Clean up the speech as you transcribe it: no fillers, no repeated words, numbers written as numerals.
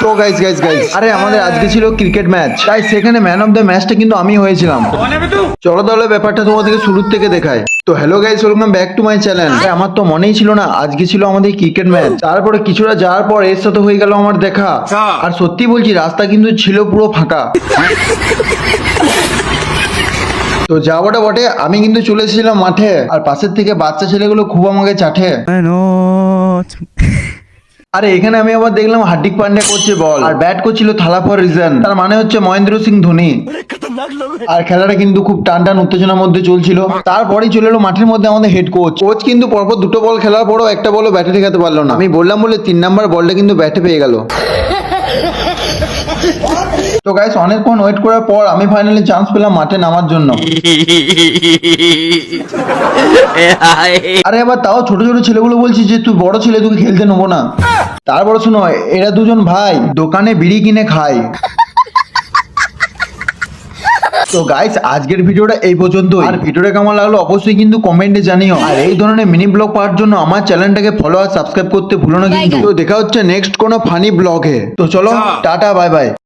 তো গাইস আরে আমাদের আজকে ছিল ক্রিকেট ম্যাচ, তাই সেখানে ম্যান অফ দ্য ম্যাচটা কিন্তু আমি হয়েছিলাম। চলো তাহলে ব্যাপারটা তোমাদেরকে শুরুর থেকে দেখাই। তো hello guys, welcome back to my channel. আমার তো মনেই ছিল না আজকে ছিল আমাদের ক্রিকেট ম্যাচ। তারপরে কিছুটা যাওয়ার পর এর সাথে হয়ে গেল আমার দেখা। আর সত্যি বলছি রাস্তা কিন্তু ছিল পুরো ফাঁকা। তো যাওয়াটা বটে, আমি কিন্তু চলে এসেছিলাম মাঠে, আর পাশের থেকে বাচ্চা ছেলেগুলো খুব আমাকে চাটে। আরে এখানে আমি আবার দেখলাম হার্দিক পান্ডিয়া করছে বল, আর ব্যাট করছিল থালাপর রিজন, তার মানে হচ্ছে মহেন্দ্র সিং ধোনি। আর খেলাটা কিন্তু খুব টান উত্তেজনার মধ্যে চলছিল। তারপরেই চলে এলো মাঠের মধ্যে আমাদের হেড কোচ কিন্তু পরপর দুটো বল খেলার পরও একটা বলও ব্যাটে ঠেকাতে পারলো না। আমি বললাম বলে 3 নাম্বার বলটা কিন্তু ব্যাটে পেয়ে গেল। তো গাইস অনেকক্ষণ ওয়েট করার পর আমি ফাইনালি চান্স পেলাম মাঠে নামার জন্য। আরে আবার তাও ছোট ছোট ছেলেগুলো বলছি যে তুই বড় ছেলে, তোকে খেলতে নেবো না। তারপর শুনো, এরা দুজন ভাই দোকানে বিড়ি কিনে খায়। তো গাইস আজকের ভিডিওটা এই পর্যন্ত। আর ভিডিওটা কেমন লাগলো অবশ্যই কিন্তু কমেন্টে জানিও। আর এই ধরনের মিনি ব্লগ পাওয়ার জন্য আমার চ্যানেলটাকে ফলো আর সাবস্ক্রাইব করতে ভুলো না কিন্তু। তো দেখা হচ্ছে নেক্সট কোনো ফানি ব্লগে। তো চলো টাটা বাই বাই।